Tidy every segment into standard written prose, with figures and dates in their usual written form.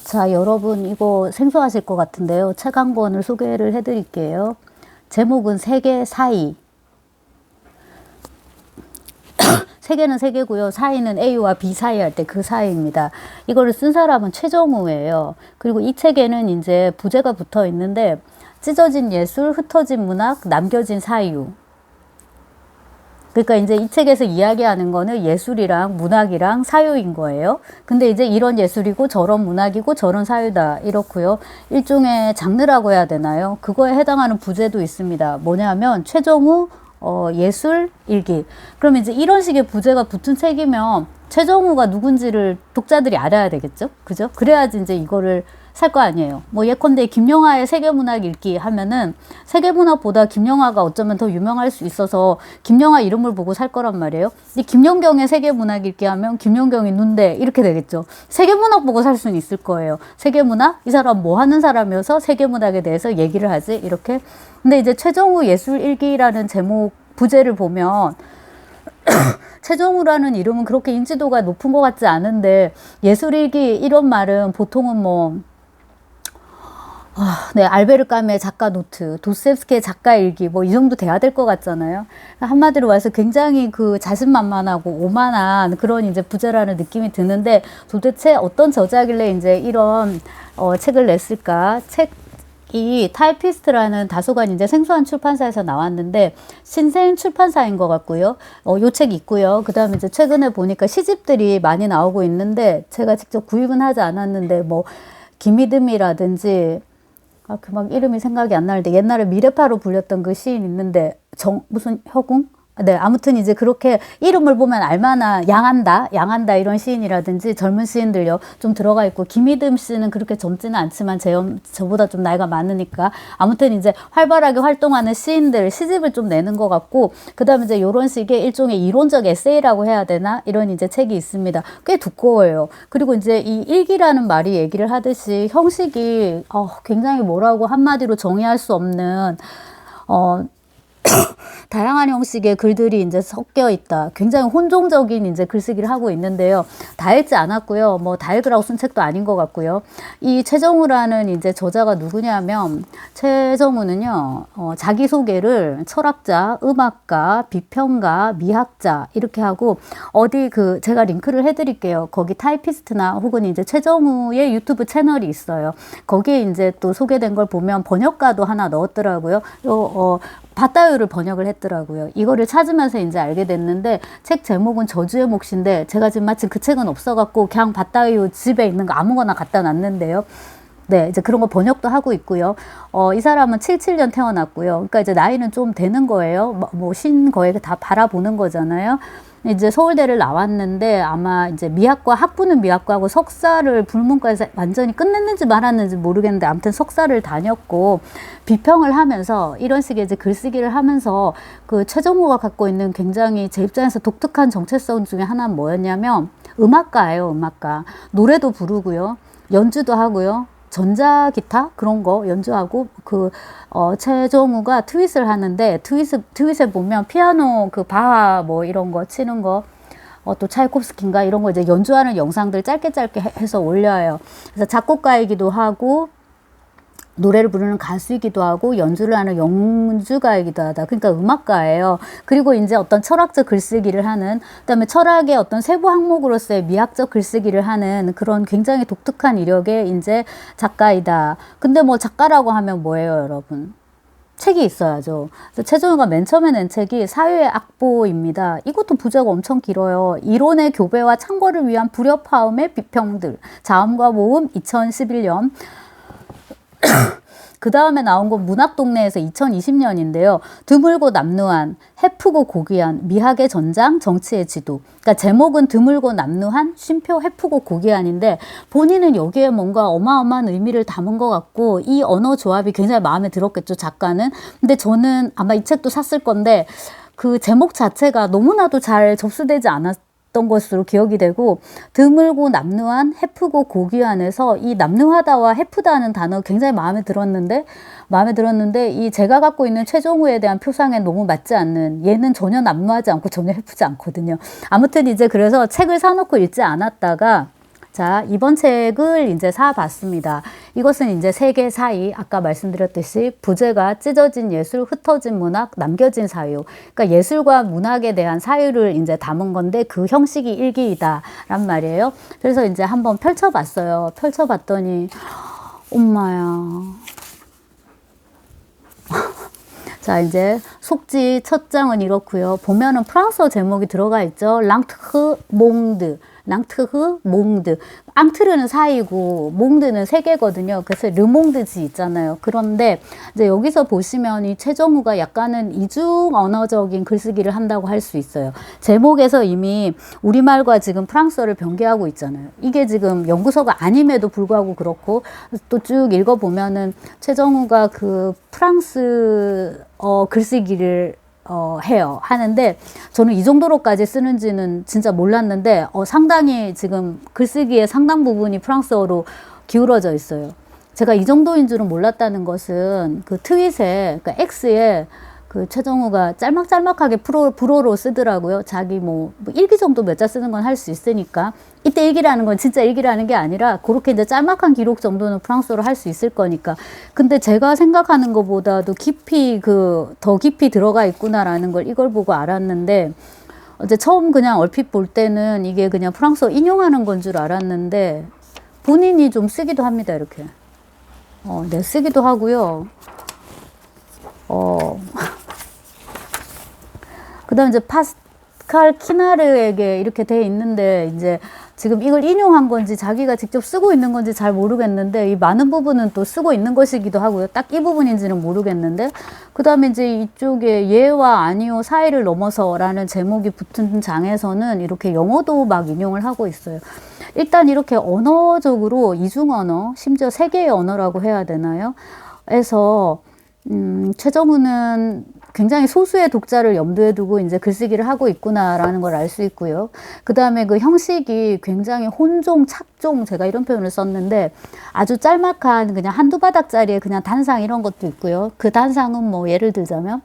자, 여러분 이거 생소하실 것 같은데요. 책 한 권을 소개를 해드릴게요. 제목은 세계 사이. 세계는 세계고요. 사이는 A와 B 사이 할 때 그 사이입니다. 이거를 쓴 사람은 최정우예요. 그리고 이 책에는 이제 부제가 붙어 있는데 찢어진 예술, 흩어진 문학, 남겨진 사유. 그러니까 이제 이 책에서 이야기하는 거는 예술이랑 문학이랑 사유인 거예요. 근데 이제 이런 예술이고 저런 문학이고 저런 사유다 이렇고요. 일종의 장르라고 해야 되나요? 그거에 해당하는 부제도 있습니다. 뭐냐면 최정우 예술 일기. 그럼 이제 이런 식의 부제가 붙은 책이면 최정우가 누군지를 독자들이 알아야 되겠죠? 그죠? 그래야지 이제 이거를 살 거 아니에요. 뭐 예컨대 김영하의 세계문학 읽기 하면은 세계문학보다 김영하가 어쩌면 더 유명할 수 있어서 김영하 이름을 보고 살 거란 말이에요. 근데 김연경의 세계문학 읽기 하면 김연경이 눈대 이렇게 되겠죠. 세계문학 보고 살 수는 있을 거예요. 세계문학? 이 사람 뭐 하는 사람이어서 세계문학에 대해서 얘기를 하지? 이렇게. 근데 이제 최정우 예술 일기라는 제목 부제를 보면 최정우라는 이름은 그렇게 인지도가 높은 것 같지 않은데 예술일기 이런 말은 보통은 뭐 네, 알베르 까메 작가 노트, 도스토옙스키의 작가 일기 뭐 이 정도 돼야 될 것 같잖아요. 한마디로 말해서 굉장히 그 자신만만하고 오만한 그런 이제 부제라는 느낌이 드는데 도대체 어떤 저자길래 이제 이런 책을 냈을까? 이 타이피스트라는 다소간 이제 생소한 출판사에서 나왔는데 신생 출판사인 것 같고요. 요 책 있고요. 그 다음에 이제 최근에 보니까 시집들이 많이 나오고 있는데 제가 직접 구입은 하지 않았는데 뭐 김이듬이라든지 그 막 이름이 생각이 안 나는데 옛날에 미래파로 불렸던 그 시인 있는데 무슨 혁웅? 네, 아무튼 이제 그렇게 이름을 보면 알만한 양한다 이런 시인이라든지 젊은 시인들요 좀 들어가 있고 김이듬 씨는 그렇게 젊지는 않지만 저보다 좀 나이가 많으니까 아무튼 이제 활발하게 활동하는 시인들 시집을 좀 내는 것 같고 그 다음에 이제 이런 식의 일종의 이론적 에세이라고 해야 되나 이런 이제 책이 있습니다. 꽤 두꺼워요. 그리고 이제 이 일기라는 말이 얘기를 하듯이 형식이 굉장히 뭐라고 한마디로 정의할 수 없는 다양한 형식의 글들이 이제 섞여 있다. 굉장히 혼종적인 이제 글쓰기를 하고 있는데요. 다 읽지 않았고요. 뭐 다 읽으라고 쓴 책도 아닌 것 같고요. 이 최정우라는 이제 저자가 누구냐면 최정우는요, 자기소개를 철학자, 음악가, 비평가, 미학자 이렇게 하고 제가 링크를 해드릴게요. 거기 타이피스트나 혹은 이제 최정우의 유튜브 채널이 있어요. 거기에 이제 또 소개된 걸 보면 번역가도 하나 넣었더라고요. 밭다유를 번역을 했더라고요. 이거를 찾으면서 이제 알게 됐는데 책 제목은 저주의 몫인데 제가 지금 마침 그 책은 없어갖고 그냥 밭다유 집에 있는 거 아무거나 갖다 놨는데요. 네, 이제 그런 거 번역도 하고 있고요. 이 사람은 77년 태어났고요. 그러니까 이제 나이는 좀 되는 거예요. 뭐 거에 다 바라보는 거잖아요. 이제 서울대를 나왔는데 아마 이제 학부는 미학과하고 석사를 불문과에서 완전히 끝냈는지 말았는지 모르겠는데 아무튼 석사를 다녔고 비평을 하면서 이런 식의 이제 글쓰기를 하면서 그 최정우가 갖고 있는 굉장히 제 입장에서 독특한 정체성 중에 하나는 뭐였냐면 음악가예요, 음악가. 노래도 부르고요. 연주도 하고요. 전자기타 그런 거 연주하고 최정우가 트윗을 하는데 트윗에 보면 피아노 바하 뭐 이런 거 치는 거 또 차이콥스키인가 이런 거 이제 연주하는 영상들 짧게 해서 올려요. 그래서 작곡가이기도 하고 노래를 부르는 가수이기도 하고 연주를 하는 연주가이기도 하다. 그러니까 음악가예요. 그리고 이제 어떤 철학적 글쓰기를 하는, 그다음에 철학의 어떤 세부 항목으로서의 미학적 글쓰기를 하는 그런 굉장히 독특한 이력의 이제 작가이다. 근데 뭐 작가라고 하면 뭐예요, 여러분? 책이 있어야죠. 그래서 최정우가 맨 처음에 낸 책이 사유의 악보입니다. 이것도 부제가 엄청 길어요. 이론의 교배와 참고를 위한 불협화음의 비평들. 자음과 모음 2011년. 그 다음에 나온 건 문학동네에서 2020년인데요. 드물고 남루한, 해프고 고귀한, 미학의 전장, 정치의 지도. 그러니까 제목은 드물고 남루한, 쉼표 해프고 고귀한인데 본인은 여기에 뭔가 어마어마한 의미를 담은 것 같고 이 언어 조합이 굉장히 마음에 들었겠죠, 작가는. 근데 저는 아마 이 책도 샀을 건데 그 제목 자체가 너무나도 잘 접수되지 않았던 것으로 기억이 되고 드물고 남루한 해프고 고귀한에서 이 남루하다와 해프다는 단어 굉장히 마음에 들었는데 이 제가 갖고 있는 최정우에 대한 표상에 너무 맞지 않는 얘는 전혀 남루하지 않고 전혀 해프지 않거든요. 아무튼 이제 그래서 책을 사놓고 읽지 않았다가 자, 이번 책을 이제 사봤습니다. 이것은 이제 세계 사이, 아까 말씀드렸듯이 부제가 찢어진 예술, 흩어진 문학, 남겨진 사유. 그러니까 예술과 문학에 대한 사유를 이제 담은 건데 그 형식이 일기이다란 말이에요. 그래서 이제 한번 펼쳐봤어요. 펼쳐봤더니, 엄마야. 자, 이제 속지 첫 장은 이렇고요. 보면은 프랑스어 제목이 들어가 있죠. 랑트흐 몽드. 랑트흐 몽드. 앙트르는 사이고 몽드는 세계거든요. 그래서 르몽드지 있잖아요. 그런데 이제 여기서 보시면 이 최정우가 약간은 이중 언어적인 글쓰기를 한다고 할 수 있어요. 제목에서 이미 우리말과 지금 프랑스어를 병기하고 있잖아요. 이게 지금 연구서가 아님에도 불구하고 그렇고 또 쭉 읽어보면은 최정우가 그 프랑스 글쓰기를 해요. 하는데 저는 이 정도로까지 쓰는지는 진짜 몰랐는데 상당히 지금 글쓰기의 상당 부분이 프랑스어로 기울어져 있어요. 제가 이 정도인 줄은 몰랐다는 것은 그 트윗에, 그러니까 X에 그 최정우가 짤막짤막하게 불어로 쓰더라고요. 자기 뭐 일기 정도 몇 자 쓰는 건 할 수 있으니까. 이때 일기라는 건 진짜 일기라는 게 아니라 그렇게 이제 짤막한 기록 정도는 프랑스어로 할 수 있을 거니까. 근데 제가 생각하는 것보다도 깊이 더 깊이 들어가 있구나라는 걸 이걸 보고 알았는데 어제 처음 그냥 얼핏 볼 때는 이게 그냥 프랑스어 인용하는 건 줄 알았는데 본인이 좀 쓰기도 합니다. 이렇게. 네, 쓰기도 하고요. 그 다음 이제 파스칼 키나르에게 이렇게 돼 있는데 이제 지금 이걸 인용한 건지 자기가 직접 쓰고 있는 건지 잘 모르겠는데 이 많은 부분은 또 쓰고 있는 것이기도 하고요. 딱 이 부분인지는 모르겠는데 그 다음에 이제 이쪽에 예와 아니요 사이를 넘어서라는 제목이 붙은 장에서는 이렇게 영어도 막 인용을 하고 있어요. 일단 이렇게 언어적으로 이중언어, 심지어 세 개의 언어라고 해야 되나요? 에서 최정우는 굉장히 소수의 독자를 염두에 두고 이제 글쓰기를 하고 있구나라는 걸 알 수 있고요. 그 다음에 그 형식이 굉장히 혼종, 착종, 제가 이런 표현을 썼는데 아주 짤막한 그냥 한두 바닥짜리의 그냥 단상 이런 것도 있고요. 그 단상은 뭐 예를 들자면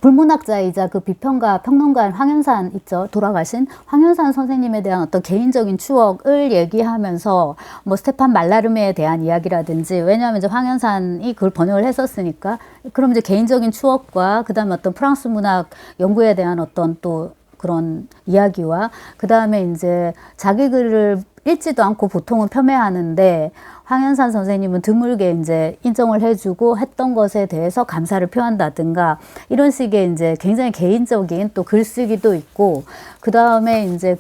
불문학자이자 그 비평가, 평론가인 황현산 있죠. 돌아가신 황현산 선생님에 대한 어떤 개인적인 추억을 얘기하면서 뭐 스테판 말라르메에 대한 이야기라든지 왜냐하면 이제 황현산이 그걸 번역을 했었으니까 그럼 이제 개인적인 추억과 그 다음에 어떤 프랑스 문학 연구에 대한 어떤 또 그런 이야기와 그 다음에 이제 자기 글을 읽지도 않고 보통은 폄훼하는데 황현산 선생님은 드물게 이제 인정을 해주고 했던 것에 대해서 감사를 표한다든가 이런 식의 이제 굉장히 개인적인 또 글쓰기도 있고 그 다음에 이제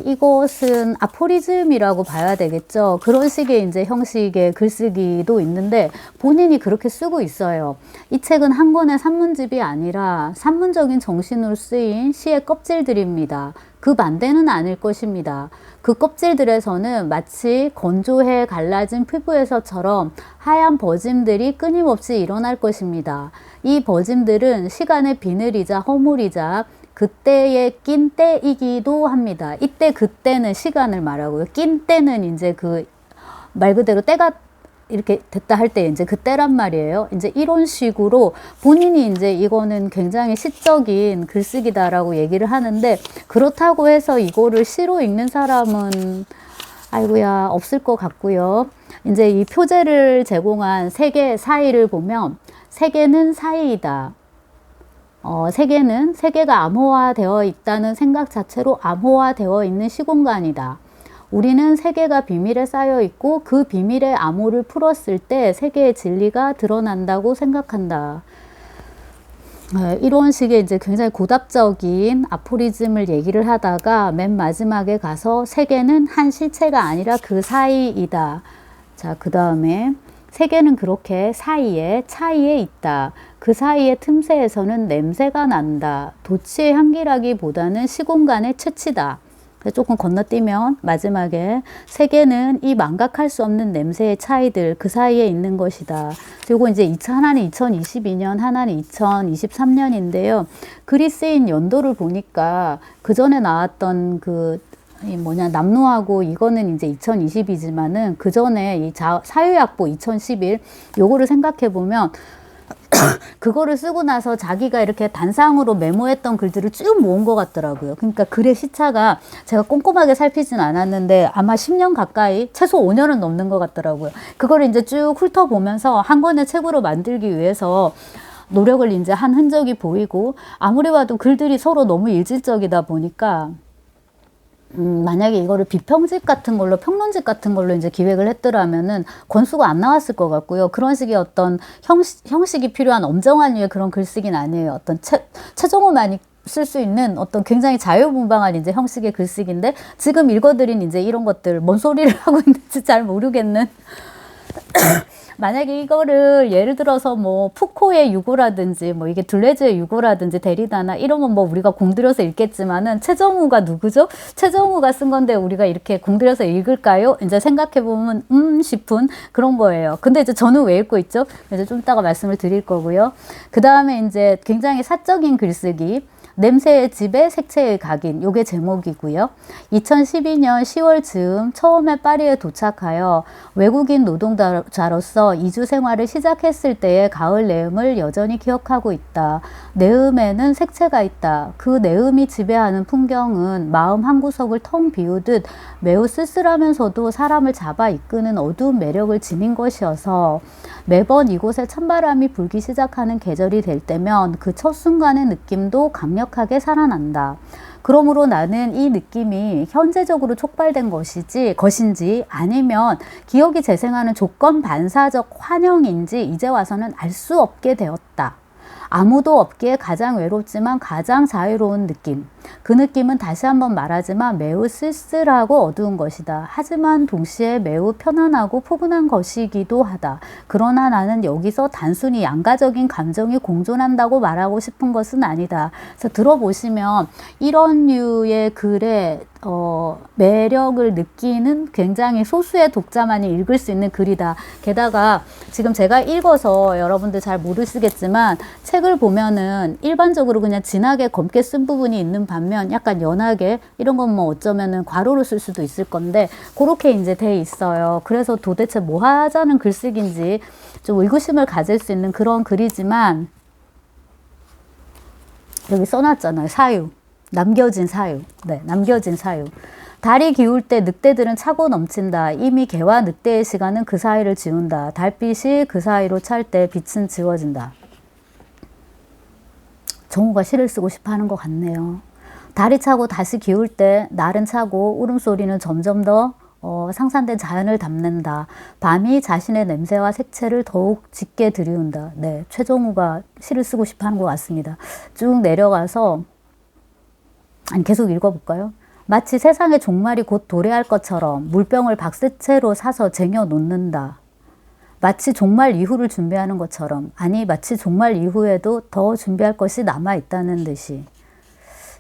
이것은 아포리즘이라고 봐야 되겠죠. 그런 식의 이제 형식의 글쓰기도 있는데 본인이 그렇게 쓰고 있어요. 이 책은 한 권의 산문집이 아니라 산문적인 정신으로 쓰인 시의 껍질들입니다. 그 반대는 아닐 것입니다. 그 껍질들에서는 마치 건조해 갈라진 피부에서처럼 하얀 버짐들이 끊임없이 일어날 것입니다. 이 버짐들은 시간의 비늘이자 허물이자 그때에 낀 때이기도 합니다. 이때 그때는 시간을 말하고요. 낀 때는 이제 말 그대로 때가 이렇게 됐다 할 때 이제 그때란 말이에요. 이제 이런 식으로 본인이 이제 이거는 굉장히 시적인 글쓰기다라고 얘기를 하는데 그렇다고 해서 이거를 시로 읽는 사람은 아이고야 없을 것 같고요. 이제 이 표제를 제공한 세계 사이를 보면 세계는 사이이다. 세계가 암호화되어 있다는 생각 자체로 암호화되어 있는 시공간이다. 우리는 세계가 비밀에 쌓여 있고 그 비밀의 암호를 풀었을 때 세계의 진리가 드러난다고 생각한다. 이런 식의 이제 굉장히 고답적인 아포리즘을 얘기를 하다가 맨 마지막에 가서 세계는 한 실체가 아니라 그 사이이다. 자, 그 다음에 세계는 그렇게 사이에 차이에 있다. 그 사이의 틈새에서는 냄새가 난다. 도치의 향기라기보다는 시공간의 채취다. 조금 건너뛰면 마지막에 세계는 이 망각할 수 없는 냄새의 차이들 그 사이에 있는 것이다. 그리고 이제 하나는 2022년, 하나는 2023년인데요. 글이 쓰인 연도를 보니까 그 전에 나왔던 남루하고 이거는 이제 2020이지만은 그 전에 이 사유약보 2011 요거를 생각해 보면 그거를 쓰고 나서 자기가 이렇게 단상으로 메모했던 글들을 쭉 모은 것 같더라고요. 그러니까 글의 시차가 제가 꼼꼼하게 살피진 않았는데 아마 10년 가까이, 최소 5년은 넘는 것 같더라고요. 그거를 이제 쭉 훑어보면서 한 권의 책으로 만들기 위해서 노력을 이제 한 흔적이 보이고, 아무리 봐도 글들이 서로 너무 일질적이다 보니까 만약에 이거를 비평집 같은 걸로, 평론집 같은 걸로 이제 기획을 했더라면은 권수가 안 나왔을 것 같고요. 그런 식의 어떤 형식이 필요한 엄정한 류의 그런 글쓰기는 아니에요. 어떤 최정호만이 쓸 수 있는 어떤 굉장히 자유분방한 이제 형식의 글쓰기인데, 지금 읽어드린 이제 이런 것들 뭔 소리를 하고 있는지 잘 모르겠는. 만약에 이거를 예를 들어서 뭐 푸코의 유고라든지 뭐 이게 둘레즈의 유고라든지 데리다나 이러면 뭐 우리가 공들여서 읽겠지만은, 최정우가 누구죠? 최정우가 쓴 건데 우리가 이렇게 공들여서 읽을까요? 이제 생각해 보면 싶은 그런 거예요. 근데 이제 저는 왜 읽고 있죠? 이제 좀 이따가 말씀을 드릴 거고요. 그 다음에 이제 굉장히 사적인 글쓰기, 냄새의 집에 색채의 각인, 요게 제목이고요. 2012년 10월 즈음 처음에 파리에 도착하여 외국인 노동자로서 이주 생활을 시작했을 때의 가을 내음을 여전히 기억하고 있다. 내음에는 색채가 있다. 그 내음이 지배하는 풍경은 마음 한구석을 텅 비우듯 매우 쓸쓸하면서도 사람을 잡아 이끄는 어두운 매력을 지닌 것이어서 매번 이곳에 찬바람이 불기 시작하는 계절이 될 때면 그 첫 순간의 느낌도 강력하게 살아난다. 그러므로 나는 이 느낌이 현재적으로 촉발된 것인지 아니면 기억이 재생하는 조건 반사적 환영인지 이제 와서는 알 수 없게 되었다. 아무도 없기에 가장 외롭지만 가장 자유로운 느낌. 그 느낌은 다시 한번 말하지만 매우 쓸쓸하고 어두운 것이다. 하지만 동시에 매우 편안하고 포근한 것이기도 하다. 그러나 나는 여기서 단순히 양가적인 감정이 공존한다고 말하고 싶은 것은 아니다. 그래서 들어보시면 이런 류의 글에 매력을 느끼는 굉장히 소수의 독자만이 읽을 수 있는 글이다. 게다가 지금 제가 읽어서 여러분들 잘 모르시겠지만, 책을 보면은 일반적으로 그냥 진하게 검게 쓴 부분이 있는 반면 약간 연하게, 이런 건 뭐 어쩌면은 괄호로 쓸 수도 있을 건데 그렇게 이제 돼 있어요. 그래서 도대체 뭐 하자는 글쓰기인지 좀 의구심을 가질 수 있는 그런 글이지만, 여기 써놨잖아요. 사유. 남겨진 사유. 네, 남겨진 사유. 달이 기울 때 늑대들은 차고 넘친다. 이미 개와 늑대의 시간은 그 사이를 지운다. 달빛이 그 사이로 찰 때 빛은 지워진다. 정우가 시를 쓰고 싶어 하는 것 같네요. 달이 차고 다시 기울 때 날은 차고 울음소리는 점점 더 상산된 자연을 담는다. 밤이 자신의 냄새와 색채를 더욱 짙게 들이운다. 네, 최정우가 시를 쓰고 싶어 하는 것 같습니다. 쭉 내려가서 계속 읽어볼까요? 마치 세상의 종말이 곧 도래할 것처럼 물병을 박스채로 사서 쟁여 놓는다. 마치 종말 이후를 준비하는 것처럼, 아니 마치 종말 이후에도 더 준비할 것이 남아있다는 듯이.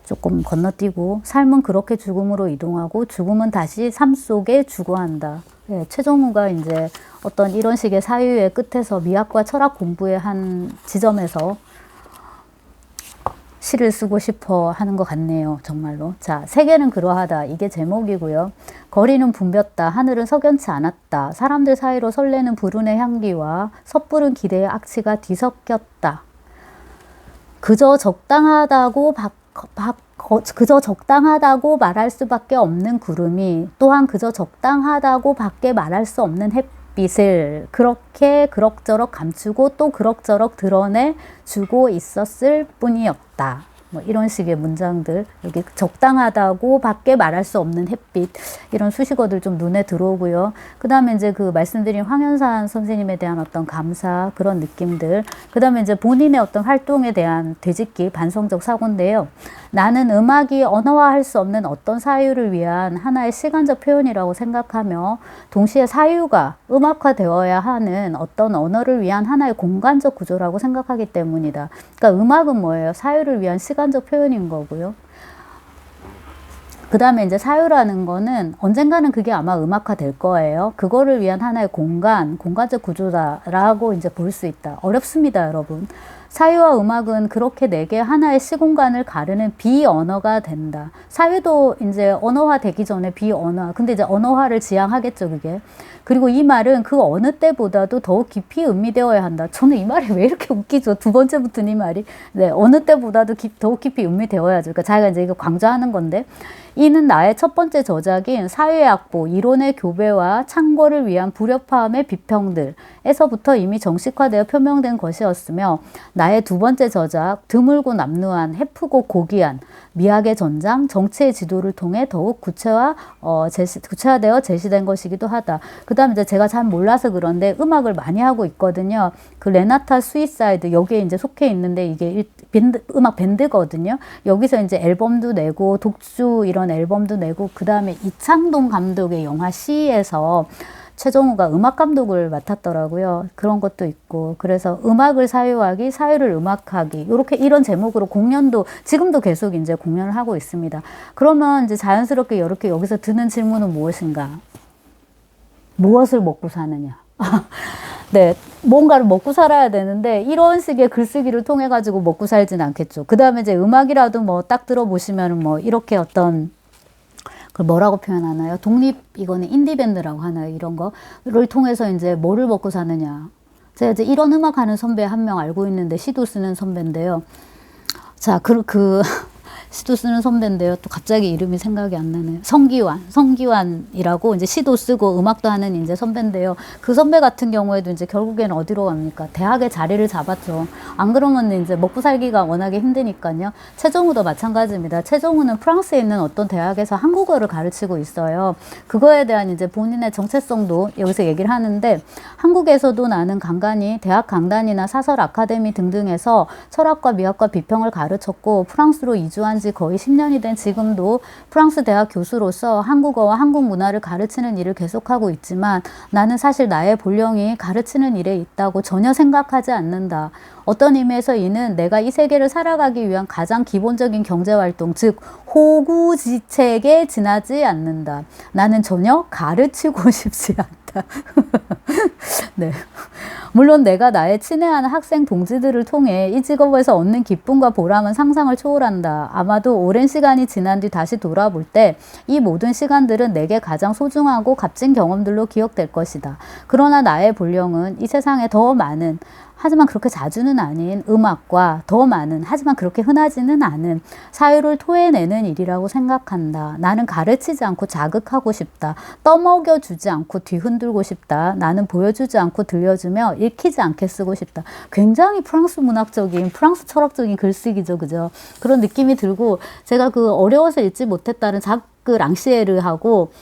조금 건너뛰고, 삶은 그렇게 죽음으로 이동하고 죽음은 다시 삶 속에 주거한다. 네, 최정우가 이제 어떤 이런 식의 사유의 끝에서 미학과 철학 공부의 한 지점에서 시를 쓰고 싶어 하는 것 같네요. 정말로. 자, 세계는 그러하다. 이게 제목이고요. 거리는 붐볐다. 하늘은 석연치 않았다. 사람들 사이로 설레는 불운의 향기와 섣부른 기대의 악취가 뒤섞였다. 그저 적당하다고 말할 수밖에 없는 구름이 또한 그저 적당하다고 밖에 말할 수 없는 햇빛을 그렇게 그럭저럭 감추고 또 그럭저럭 드러내 주고 있었을 뿐이었다. 뭐 이런 식의 문장들, 여기 적당하다고 밖에 말할 수 없는 햇빛, 이런 수식어들 좀 눈에 들어오고요. 그 다음에 이제 그 말씀드린 황현산 선생님에 대한 어떤 감사, 그런 느낌들. 그 다음에 이제 본인의 어떤 활동에 대한 되짚기, 반성적 사고인데요. 나는 음악이 언어화할 수 없는 어떤 사유를 위한 하나의 시간적 표현이라고 생각하며, 동시에 사유가 음악화되어야 하는 어떤 언어를 위한 하나의 공간적 구조라고 생각하기 때문이다. 그러니까 음악은 뭐예요? 사유를 위한 시간적 표현인 거고요. 그 다음에 이제 사유라는 거는 언젠가는 그게 아마 음악화 될 거예요. 그거를 위한 하나의 공간적 구조다라고 이제 볼 수 있다. 어렵습니다, 여러분. 사회와 음악은 그렇게 내게 하나의 시공간을 가르는 비언어가 된다. 사회도 이제 언어화 되기 전에 비언어. 근데 이제 언어화를 지향하겠죠, 그게. 그리고 이 말은 그 어느 때보다도 더욱 깊이 음미되어야 한다. 저는 이 말이 왜 이렇게 웃기죠? 두 번째 붙은 이 말이. 네, 어느 때보다도 더욱 깊이 음미되어야죠. 그러니까 자기가 이제 이거 강조하는 건데. 이는 나의 첫 번째 저작인 사회악보, 이론의 교배와 창고를 위한 불협화음의 비평들에서부터 이미 정식화되어 표명된 것이었으며, 나의 두 번째 저작, 드물고 남루한, 해프고 고귀한 미학의 전장, 정치의 지도를 통해 더욱 구체화되어 제시된 것이기도 하다. 그 다음에 이제 제가 잘 몰라서 그런데 음악을 많이 하고 있거든요. 그 레나타 스위사이드, 여기에 이제 속해 있는데 이게 음악 밴드거든요. 여기서 이제 앨범도 내고, 독주 이런 앨범도 내고, 그 다음에 이창동 감독의 영화 시에서 최정우가 음악 감독을 맡았더라고요. 그런 것도 있고. 그래서 음악을 사유하기, 사유를 음악하기. 이런 제목으로 공연도, 지금도 계속 이제 공연을 하고 있습니다. 그러면 이제 자연스럽게 이렇게 여기서 드는 질문은 무엇인가? 무엇을 먹고 사느냐? 네, 뭔가를 먹고 살아야 되는데 이런 식의 글쓰기를 통해 가지고 먹고 살진 않겠죠. 그 다음에 이제 음악이라도 뭐 딱 들어보시면은 뭐 이렇게 어떤 그걸 뭐라고 표현하나요? 이거는 인디밴드라고 하나요? 이런 거를 통해서 이제 뭐를 먹고 사느냐. 제가 이제 이런 음악 하는 선배 한 명 알고 있는데, 시도 쓰는 선배인데요. 자, 시도 쓰는 선배인데요. 또 갑자기 이름이 생각이 안 나네요. 성기환이라고 이제 시도 쓰고 음악도 하는 이제 선배인데요. 그 선배 같은 경우에도 이제 결국에는 어디로 갑니까? 대학에 자리를 잡았죠. 안 그러면 이제 먹고 살기가 워낙에 힘드니까요. 최정우도 마찬가지입니다. 최정우는 프랑스에 있는 어떤 대학에서 한국어를 가르치고 있어요. 그거에 대한 이제 본인의 정체성도 여기서 얘기를 하는데, 한국에서도 나는 간간히 대학 강단이나 사설 아카데미 등등에서 철학과 미학과 비평을 가르쳤고, 프랑스로 이주한 지 거의 10년이 된 지금도 프랑스 대학 교수로서 한국어와 한국 문화를 가르치는 일을 계속하고 있지만, 나는 사실 나의 본령이 가르치는 일에 있다고 전혀 생각하지 않는다. 어떤 의미에서 이는 내가 이 세계를 살아가기 위한 가장 기본적인 경제활동, 즉 호구지책에 지나지 않는다. 나는 전혀 가르치고 싶지 않다. 네. 물론 내가 나의 친애하는 학생 동지들을 통해 이 직업에서 얻는 기쁨과 보람은 상상을 초월한다. 아마도 오랜 시간이 지난 뒤 다시 돌아볼 때 이 모든 시간들은 내게 가장 소중하고 값진 경험들로 기억될 것이다. 그러나 나의 본령은 이 세상에 더 많은, 하지만 그렇게 자주는 아닌 음악과 더 많은, 하지만 그렇게 흔하지는 않은 사유를 토해내는 일이라고 생각한다. 나는 가르치지 않고 자극하고 싶다. 떠먹여주지 않고 뒤흔들고 싶다. 나는 보여주지 않고 들려주며 읽히지 않게 쓰고 싶다. 굉장히 프랑스 문학적인, 프랑스 철학적인 글쓰기죠. 그죠? 그런 느낌이 들고, 제가 그 어려워서 읽지 못했다는 자크 랑시에르하고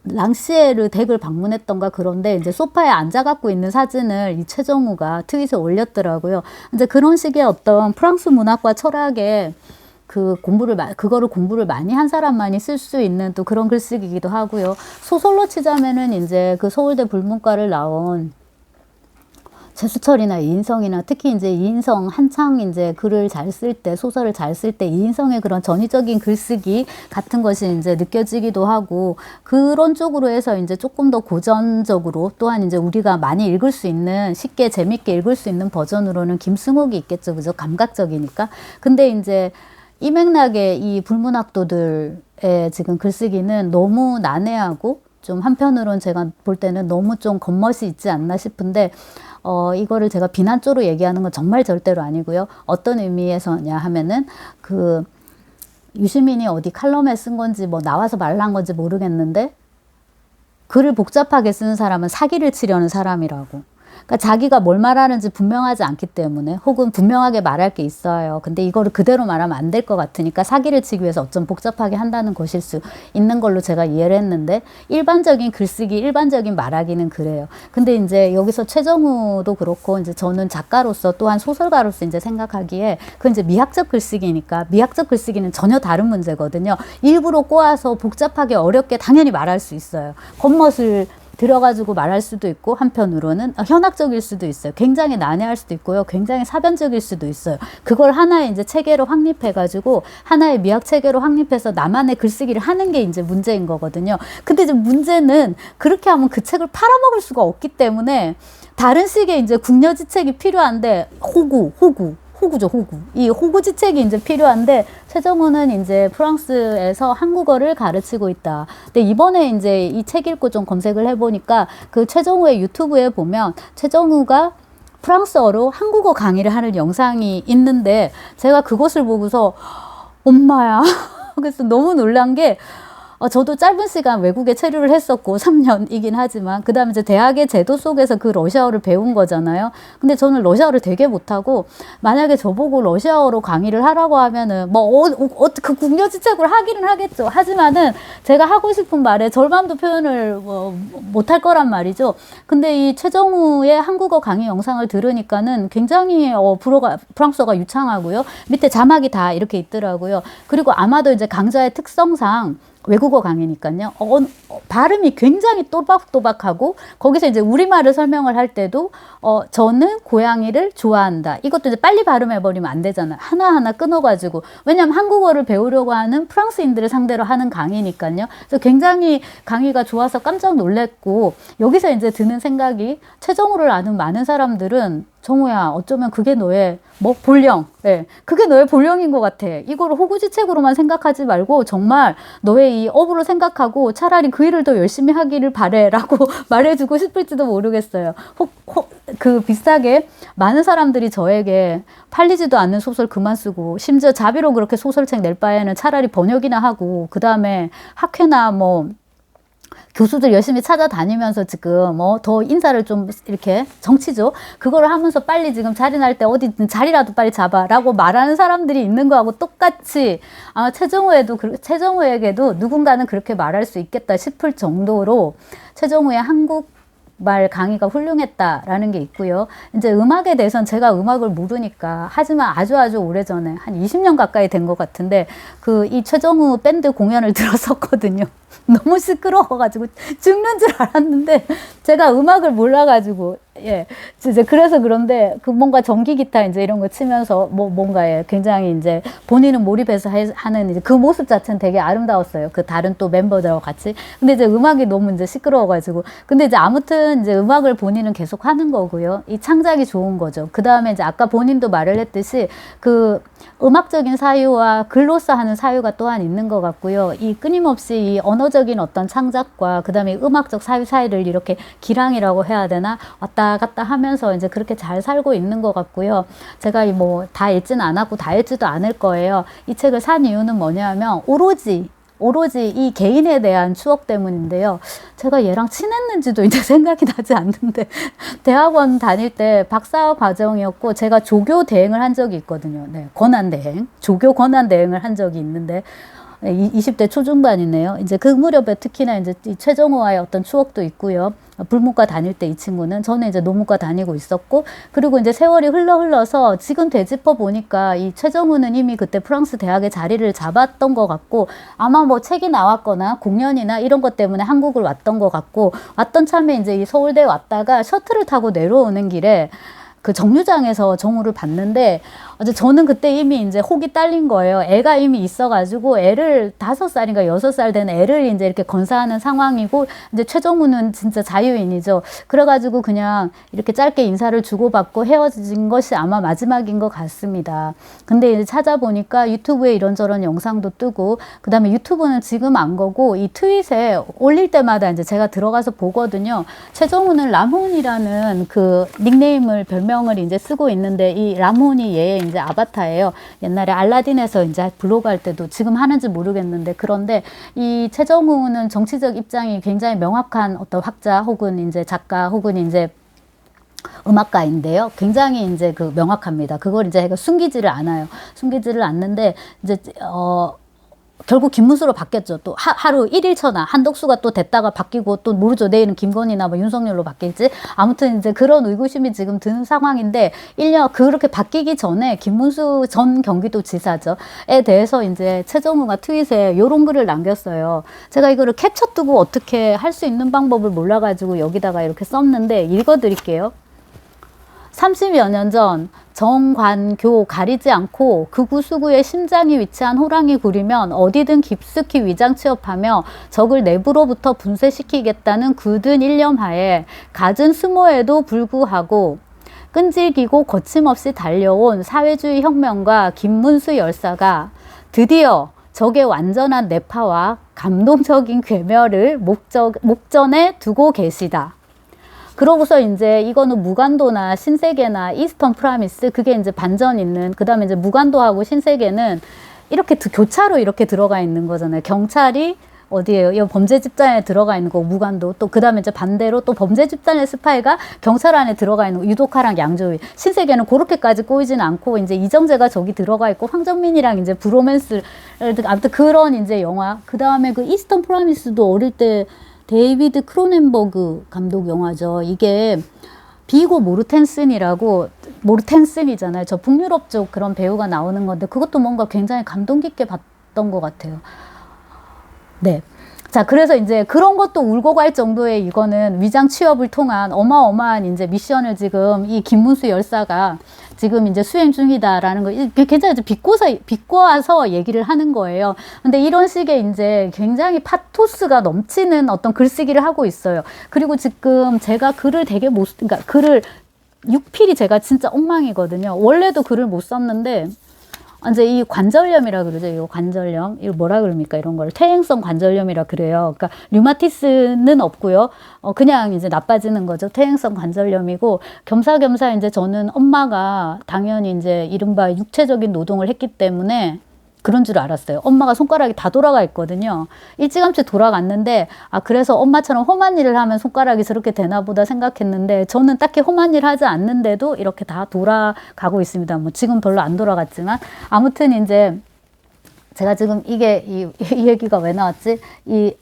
랑시에르 댁을 방문했던가, 그런데 이제 소파에 앉아 갖고 있는 사진을 이 최정우가 트윗에 올렸더라고요. 이제 그런 식의 어떤 프랑스 문학과 철학의 그거를 공부를 많이 한 사람만이 쓸 수 있는 또 그런 글쓰기이기도 하고요. 소설로 치자면은 이제 그 서울대 불문과를 나온 최수철이나 이인성이나, 특히 이제 이인성 한창 이제 글을 잘 쓸 때, 소설을 잘 쓸 때 이인성의 그런 전위적인 글쓰기 같은 것이 이제 느껴지기도 하고, 그런 쪽으로 해서 이제 조금 더 고전적으로, 또한 이제 우리가 많이 읽을 수 있는, 쉽게 재밌게 읽을 수 있는 버전으로는 김승옥이 있겠죠. 그죠? 감각적이니까. 근데 이제 이 맥락의 이 불문학도들의 지금 글쓰기는 너무 난해하고, 좀 한편으로는 제가 볼 때는 너무 좀 겉멋이 있지 않나 싶은데, 이거를 제가 비난조로 얘기하는 건 정말 절대로 아니고요. 어떤 의미에서냐 하면은, 유시민이 어디 칼럼에 쓴 건지 뭐 나와서 말한 건지 모르겠는데, 글을 복잡하게 쓰는 사람은 사기를 치려는 사람이라고. 그러니까 자기가 뭘 말하는지 분명하지 않기 때문에, 혹은 분명하게 말할 게 있어요. 근데 이거를 그대로 말하면 안 될 것 같으니까 사기를 치기 위해서 어쩜 복잡하게 한다는 것일 수 있는 걸로 제가 이해를 했는데, 일반적인 글쓰기, 일반적인 말하기는 그래요. 근데 이제 여기서 최정우도 그렇고, 이제 저는 작가로서 또한 소설가로서 이제 생각하기에, 그건 이제 미학적 글쓰기니까, 미학적 글쓰기는 전혀 다른 문제거든요. 일부러 꼬아서 복잡하게 어렵게 당연히 말할 수 있어요. 겉멋을 들어가지고 말할 수도 있고, 한편으로는 현학적일 수도 있어요. 굉장히 난해할 수도 있고요. 굉장히 사변적일 수도 있어요. 그걸 하나의 이제 체계로 확립해가지고, 하나의 미학 체계로 확립해서 나만의 글쓰기를 하는 게 이제 문제인 거거든요. 근데 이제 문제는 그렇게 하면 그 책을 팔아먹을 수가 없기 때문에, 다른 식의 이제 궁여지책이 필요한데, 호구. 호구죠, 호구. 이 호구지책이 이제 필요한데, 최정우는 이제 프랑스에서 한국어를 가르치고 있다. 근데 이번에 이제 이 책 읽고 좀 검색을 해보니까 그 최정우의 유튜브에 보면 최정우가 프랑스어로 한국어 강의를 하는 영상이 있는데, 제가 그것을 보고서 엄마야. 그래서 너무 놀란 게, 저도 짧은 시간 외국에 체류를 했었고 3년이긴 하지만 그 다음에 이제 대학의 제도 속에서 그 러시아어를 배운 거잖아요. 근데 저는 러시아어를 되게 못하고, 만약에 저보고 러시아어로 강의를 하라고 하면은 그 국려지책으로 하기는 하겠죠. 하지만은 제가 하고 싶은 말에 절반도 표현을 못할 거란 말이죠. 근데 이 최정우의 한국어 강의 영상을 들으니까는 굉장히 프랑스어가 유창하고요. 밑에 자막이 다 이렇게 있더라고요. 그리고 아마도 이제 강좌의 특성상 외국어 강의니까요. 발음이 굉장히 또박또박하고, 거기서 이제 우리말을 설명을 할 때도 저는 고양이를 좋아한다. 이것도 이제 빨리 발음해버리면 안 되잖아요. 하나하나 끊어가지고. 왜냐하면 한국어를 배우려고 하는 프랑스인들을 상대로 하는 강의니까요. 그래서 굉장히 강의가 좋아서 깜짝 놀랐고, 여기서 이제 드는 생각이, 최정우를 아는 많은 사람들은 정우야, 어쩌면 그게 너의 본령. 네, 그게 너의 본령인 것 같아. 이거를 호구지책으로만 생각하지 말고 정말 너의 이 업으로 생각하고 차라리 그 일을 더 열심히 하기를 바래라고 말해주고 싶을지도 모르겠어요. 그 비슷하게 많은 사람들이 저에게 팔리지도 않는 소설 그만 쓰고, 심지어 자비로 그렇게 소설책 낼 바에는 차라리 번역이나 하고, 그 다음에 학회나 교수들 열심히 찾아다니면서 지금 더 인사를 좀 이렇게, 정치죠. 그거를 하면서 빨리 지금 자리 날 때 어디든 자리라도 빨리 잡아라고 말하는 사람들이 있는 거하고 똑같이, 아마 최정우에게도 누군가는 그렇게 말할 수 있겠다 싶을 정도로 최정우의 한국말 강의가 훌륭했다라는 게 있고요. 이제 음악에 대해서는 제가 음악을 모르니까, 하지만 아주 오래전에 한 20년 가까이 된 것 같은데 이 최정우 밴드 공연을 들었었거든요. 너무 시끄러워가지고 죽는 줄 알았는데, 제가 음악을 몰라가지고, 예, 이제 그래서 그런데 뭔가 전기 기타 이제 이런 거 치면서 뭔가에 굉장히 이제 본인은 몰입해서 하는 이제 그 모습 자체는 되게 아름다웠어요. 그 다른 또 멤버들하고 같이. 근데 이제 음악이 너무 이제 시끄러워가지고. 근데 이제 아무튼 이제 음악을 본인은 계속 하는 거고요. 이 창작이 좋은 거죠. 그 다음에 이제 아까 본인도 말을 했듯이 그 음악적인 사유와 글로서 하는 사유가 또한 있는 것 같고요. 이 끊임없이 이 언어적인 어떤 창작과 그 다음에 음악적 사유 사이를 이렇게 기량이라고 해야 되나? 왔다 갔다 하면서 이제 그렇게 잘 살고 있는 것 같고요. 제가 다 읽지는 않았고 다 읽지도 않을 거예요. 이 책을 산 이유는 뭐냐면 오로지 이 개인에 대한 추억 때문인데요. 제가 얘랑 친했는지도 이제 생각이 나지 않는데, 대학원 다닐 때 박사 과정이었고 제가 조교 대행을 한 적이 있거든요. 네, 조교 권한 대행을 한 적이 있는데, 20대 초중반이네요. 이제 그 무렵에 특히나 이제 이 최정우와의 어떤 추억도 있고요. 불문과 다닐 때 이 친구는, 저는 이제 노문과 다니고 있었고, 그리고 이제 세월이 흘러서 지금 되짚어 보니까 이 최정우는 이미 그때 프랑스 대학에 자리를 잡았던 것 같고, 아마 책이 나왔거나 공연이나 이런 것 때문에 한국을 왔던 것 같고, 왔던 참에 이제 이 서울대에 왔다가 셔틀을 타고 내려오는 길에 그 정류장에서 정우를 봤는데, 저는 그때 이미 이제 혹이 딸린 거예요. 애가 이미 있어가지고 애를 5살인가 6살 된 애를 이제 이렇게 건사하는 상황이고, 이제 최정우는 진짜 자유인이죠. 그래가지고 그냥 이렇게 짧게 인사를 주고받고 헤어진 것이 아마 마지막인 것 같습니다. 근데 이제 찾아보니까 유튜브에 이런저런 영상도 뜨고, 그 다음에 유튜브는 지금 안 거고 이 트윗에 올릴 때마다 이제 제가 들어가서 보거든요. 최정우는 람혼이라는 그 닉네임을, 별명을 이제 쓰고 있는데, 이 람혼이 얘의 이제 아바타예요. 옛날에 알라딘에서 이제 블로그 할 때도, 지금 하는지 모르겠는데, 그런데 이 최정우는 정치적 입장이 굉장히 명확한 어떤 학자 혹은 이제 작가 혹은 이제 음악가인데요. 굉장히 이제 명확합니다. 그걸 이제 숨기지를 않아요. 숨기지를 않는데, 이제 결국 김문수로 바뀌었죠. 또 하루 1일처나 한덕수가 또 됐다가 바뀌고, 또 모르죠. 내일은 김건희나 윤석열로 바뀔지. 아무튼 이제 그런 의구심이 지금 드는 상황인데, 1년 그렇게 바뀌기 전에 김문수 전 경기도지사에 대해서 이제 최정우가 트윗에 요런 글을 남겼어요. 제가 이거를 캡처 뜨고 어떻게 할 수 있는 방법을 몰라가지고 여기다가 이렇게 썼는데 읽어드릴게요. 30여 년 전 정관교 가리지 않고 극우 수구의 심장이 위치한 호랑이 굴이면 어디든 깊숙이 위장 취업하며 적을 내부로부터 분쇄시키겠다는 굳은 일념하에 갖은 수모에도 불구하고 끈질기고 거침없이 달려온 사회주의 혁명가 김문수 열사가 드디어 적의 완전한 내파와 감동적인 괴멸을 목전에 두고 계시다. 그러고서 이제 이거는 무간도나 신세계나 이스턴 프라미스, 그게 이제 반전 있는, 그 다음에 이제 무간도하고 신세계는 이렇게 교차로 이렇게 들어가 있는 거잖아요. 경찰이 어디에요? 이 범죄 집단에 들어가 있는 거고, 무간도. 또 그 다음에 이제 반대로 또 범죄 집단의 스파이가 경찰 안에 들어가 있는 거, 유독화랑 양조위. 신세계는 그렇게까지 꼬이지는 않고, 이제 이정재가 저기 들어가 있고, 황정민이랑 이제 브로맨스, 아무튼 그런 이제 영화. 그 다음에 그 이스턴 프라미스도 어릴 때 데이비드 크로넨버그 감독 영화죠. 이게 비고 모르텐슨이잖아요. 저 북유럽 쪽 그런 배우가 나오는 건데, 그것도 뭔가 굉장히 감동 깊게 봤던 것 같아요. 네. 자, 그래서 이제 그런 것도 울고 갈 정도의 이거는 위장 취업을 통한 어마어마한 이제 미션을 지금 이 김문수 열사가 지금 이제 수행 중이다라는 거, 굉장히 비꼬아서 얘기를 하는 거예요. 근데 이런 식의 이제 굉장히 파토스가 넘치는 어떤 글쓰기를 하고 있어요. 그리고 지금 제가 글을 되게 그러니까 글을 육필이 제가 진짜 엉망이거든요. 원래도 글을 못 썼는데, 이제 이 관절염이라 그러죠. 이 관절염. 이거 뭐라 그럽니까? 이런 걸. 퇴행성 관절염이라 그래요. 그러니까 류마티스는 없고요. 그냥 이제 나빠지는 거죠. 퇴행성 관절염이고, 겸사겸사 이제 저는 엄마가 당연히 이제 이른바 육체적인 노동을 했기 때문에 그런 줄 알았어요. 엄마가 손가락이 다 돌아가 있거든요. 일찌감치 돌아갔는데, 그래서 엄마처럼 험한 일을 하면 손가락이 저렇게 되나 보다 생각했는데, 저는 딱히 험한 일 하지 않는데도 이렇게 다 돌아가고 있습니다. 뭐 지금 별로 안 돌아갔지만. 아무튼 이제 제가 지금 이게 이 얘기가 왜 나왔지? 이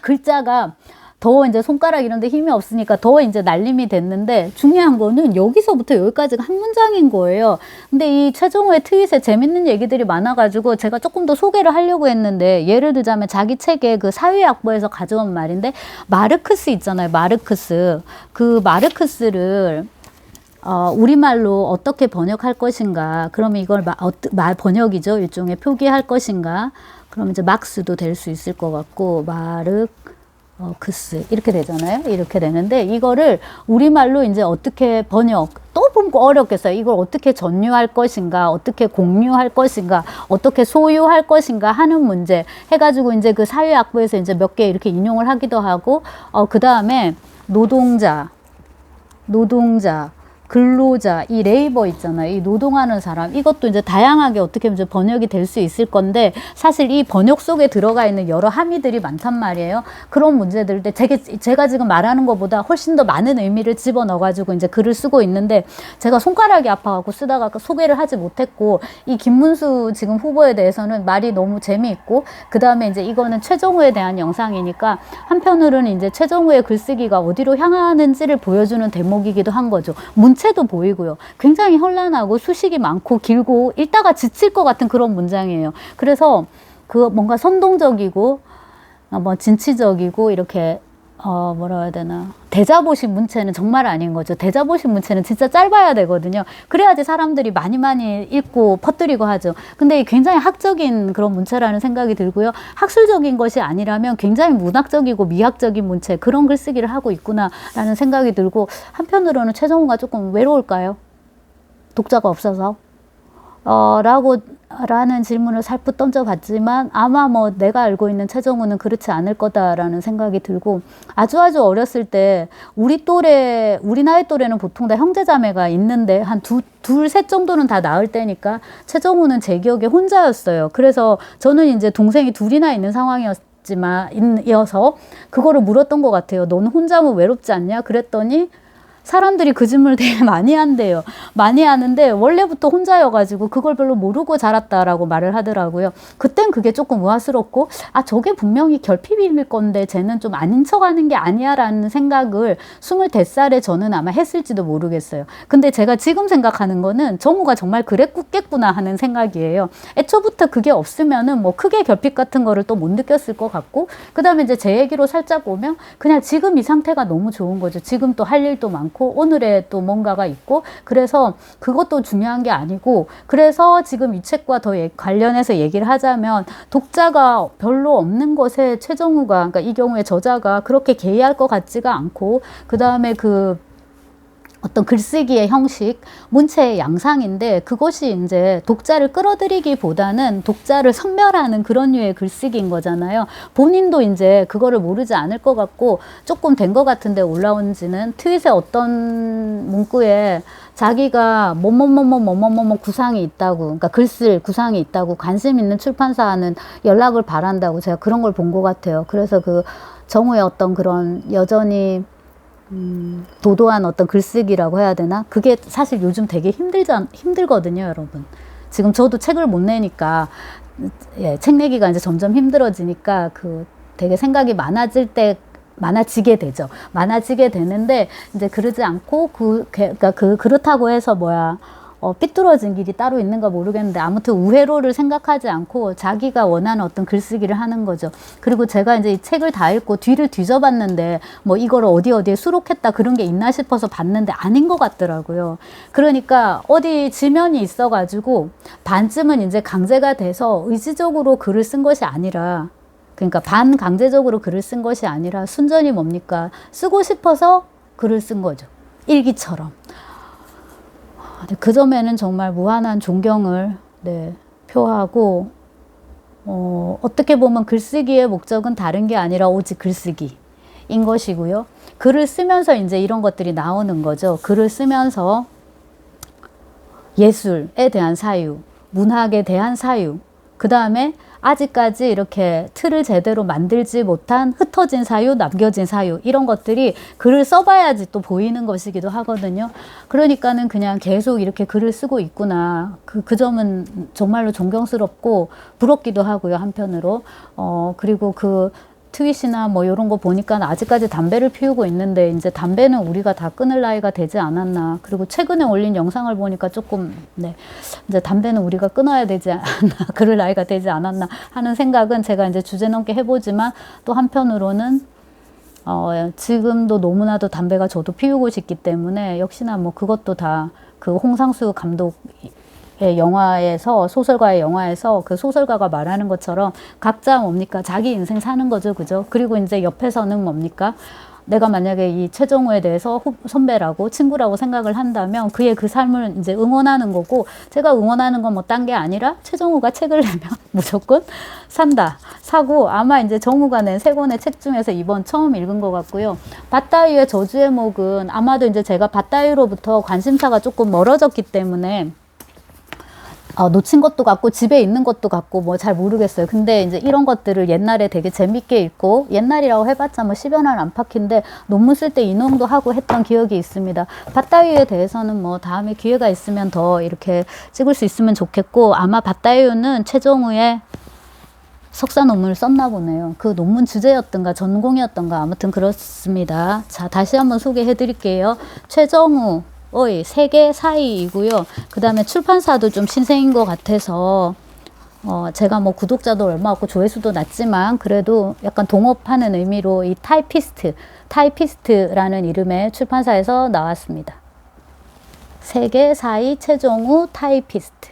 글자가 더 이제 손가락 이런 데 힘이 없으니까 더 이제 날림이 됐는데, 중요한 거는 여기서부터 여기까지가 한 문장인 거예요. 근데 이 최정우의 트윗에 재밌는 얘기들이 많아가지고 제가 조금 더 소개를 하려고 했는데, 예를 들자면 자기 책에 그 사회학부에서 가져온 말인데, 마르크스 있잖아요. 마르크스. 그 마르크스를 우리말로 어떻게 번역할 것인가. 그러면 이걸 번역이죠. 일종의 표기할 것인가. 그럼 이제 막스도 될 수 있을 것 같고, 크스 이렇게 되잖아요. 이렇게 되는데, 이거를 우리말로 이제 어떻게 또 보면 어렵겠어요. 이걸 어떻게 전유할 것인가, 어떻게 공유할 것인가, 어떻게 소유할 것인가 하는 문제 해가지고 이제 그 사회학부에서 이제 몇 개 이렇게 인용을 하기도 하고, 그 다음에 노동자, 근로자, 이 레이버 있잖아요. 이 노동하는 사람. 이것도 이제 다양하게 어떻게 이제 번역이 될 수 있을 건데, 사실 이 번역 속에 들어가 있는 여러 함의들이 많단 말이에요. 그런 문제들 때 제가 지금 말하는 것보다 훨씬 더 많은 의미를 집어넣어가지고 이제 글을 쓰고 있는데, 제가 손가락이 아파갖고 쓰다가 소개를 하지 못했고, 이 김문수 지금 후보에 대해서는 말이 너무 재미있고, 그 다음에 이제 이거는 최정우에 대한 영상이니까 한편으로는 이제 최정우의 글쓰기가 어디로 향하는지를 보여주는 대목이기도 한 거죠. 문체도 보이고요. 굉장히 현란하고 수식이 많고 길고 읽다가 지칠 것 같은 그런 문장이에요. 그래서 그 뭔가 선동적이고 뭐 진취적이고 이렇게 뭐라 해야 되나, 대자보식 문체는 정말 아닌 거죠. 대자보식 문체는 진짜 짧아야 되거든요. 그래야지 사람들이 많이 읽고 퍼뜨리고 하죠. 근데 굉장히 학적인 그런 문체라는 생각이 들고요. 학술적인 것이 아니라면 굉장히 문학적이고 미학적인 문체, 그런 글쓰기를 하고 있구나라는 생각이 들고, 한편으로는 최정우가 조금 외로울까요? 독자가 없어서? 라는 질문을 살풋 던져봤지만, 아마 뭐 내가 알고 있는 최정우는 그렇지 않을 거다라는 생각이 들고, 아주 어렸을 때 우리 나이 또래는 보통 다 형제자매가 있는데 한 둘, 셋 정도는 다 낳을 때니까, 최정우는 제 기억에 혼자였어요. 그래서 저는 이제 동생이 둘이나 있는 상황이어서 그거를 물었던 것 같아요. 너는 혼자면 외롭지 않냐? 그랬더니 사람들이 그 질문을 되게 많이 한대요. 많이 하는데 원래부터 혼자여가지고 그걸 별로 모르고 자랐다라고 말을 하더라고요. 그땐 그게 조금 우아스럽고, 저게 분명히 결핍일 건데 쟤는 좀 아닌 척하는 게 아니야 라는 생각을 25살에 저는 아마 했을지도 모르겠어요. 근데 제가 지금 생각하는 거는 정우가 정말 그랬겠구나 하는 생각이에요. 애초부터 그게 없으면은 뭐 크게 결핍 같은 거를 또 못 느꼈을 것 같고, 그 다음에 이제 제 얘기로 살짝 오면 그냥 지금 이 상태가 너무 좋은 거죠. 지금 또 할 일도 많고 오늘에 또 뭔가가 있고, 그래서 그것도 중요한 게 아니고, 그래서 지금 이 책과 더 관련해서 얘기를 하자면, 독자가 별로 없는 것에 최정우가, 그러니까 이 경우에 저자가 그렇게 개의할 것 같지가 않고, 그 다음에 어떤 글쓰기의 형식, 문체의 양상인데 그것이 이제 독자를 끌어들이기보다는 독자를 선멸하는 그런 류의 글쓰기인 거잖아요. 본인도 이제 그거를 모르지 않을 것 같고 조금 된 것 같은데 올라온 지는 트윗에 어떤 문구에 자기가 뭐뭐뭐뭐뭐뭐뭐 구상이 있다고, 그러니까 글 쓸 구상이 있다고 관심 있는 출판사는 연락을 바란다고 제가 그런 걸 본 것 같아요. 그래서 그 정우의 어떤 그런 여전히 도도한 어떤 글쓰기라고 해야 되나? 그게 사실 요즘 되게 힘들거든요, 여러분. 지금 저도 책을 못 내니까, 예, 책 내기가 이제 점점 힘들어지니까 그 되게 생각이 많아지게 되죠. 많아지게 되는데, 이제 그러지 않고, 그러니까 그렇다고 해서 삐뚤어진 길이 따로 있는가 모르겠는데 아무튼 우회로를 생각하지 않고 자기가 원하는 어떤 글쓰기를 하는 거죠. 그리고 제가 이제 이 책을 다 읽고 뒤를 뒤져봤는데 뭐 이거를 어디에 수록했다 그런 게 있나 싶어서 봤는데 아닌 것 같더라고요. 그러니까 어디 지면이 있어가지고 반쯤은 이제 강제가 돼서 의지적으로 글을 쓴 것이 아니라, 그러니까 반강제적으로 글을 쓴 것이 아니라 순전히 뭡니까? 쓰고 싶어서 글을 쓴 거죠. 일기처럼. 그 점에는 정말 무한한 존경을 표하고, 어떻게 보면 글쓰기의 목적은 다른 게 아니라 오직 글쓰기인 것이고요. 글을 쓰면서 이제 이런 것들이 나오는 거죠. 글을 쓰면서 예술에 대한 사유, 문학에 대한 사유, 그 다음에 아직까지 이렇게 틀을 제대로 만들지 못한 흩어진 사유, 남겨진 사유, 이런 것들이 글을 써봐야지 또 보이는 것이기도 하거든요. 그러니까는 그냥 계속 이렇게 글을 쓰고 있구나. 그 점은 정말로 존경스럽고 부럽기도 하고요, 한편으로. 그리고 그 트윗이나 뭐 이런 거 보니까 아직까지 담배를 피우고 있는데 이제 담배는 우리가 다 끊을 나이가 되지 않았나. 그리고 최근에 올린 영상을 보니까 조금 이제 담배는 우리가 끊어야 되지 않나, 그럴 나이가 되지 않았나 하는 생각은 제가 이제 주제넘게 해보지만 또 한편으로는 지금도 너무나도 담배가 저도 피우고 싶기 때문에 역시나 뭐 그것도 다 그 홍상수 감독 영화에서, 소설가의 영화에서 그 소설가가 말하는 것처럼 각자 뭡니까? 자기 인생 사는 거죠. 그죠? 그리고 이제 옆에서는 뭡니까? 내가 만약에 이 최정우에 대해서 선배라고 친구라고 생각을 한다면 그의 그 삶을 이제 응원하는 거고, 제가 응원하는 건 뭐 딴 게 아니라 최정우가 책을 내면 무조건 사고, 아마 이제 정우가 낸 세 권의 책 중에서 이번 처음 읽은 것 같고요. 밭다위의 저주의 목은 아마도 이제 제가 밭다위로부터 관심사가 조금 멀어졌기 때문에 놓친 것도 같고 집에 있는 것도 같고 뭐 잘 모르겠어요. 근데 이제 이런 것들을 옛날에 되게 재밌게 읽고, 옛날이라고 해봤자 뭐 10여 년 안팎인데 논문 쓸 때 인용도 하고 했던 기억이 있습니다. 밭다위에 대해서는 뭐 다음에 기회가 있으면 더 이렇게 찍을 수 있으면 좋겠고, 아마 밭다위는 최정우의 석사 논문을 썼나 보네요. 그 논문 주제였던가 전공이었던가 아무튼 그렇습니다. 자, 다시 한번 소개해 드릴게요. 최정우 세계 사이이고요. 그 다음에 출판사도 좀 신생인 것 같아서 제가 뭐 구독자도 얼마 없고 조회수도 낮지만 그래도 약간 동업하는 의미로 이 타이피스트라는 이름의 출판사에서 나왔습니다. 세계 사이 최정우 타이피스트.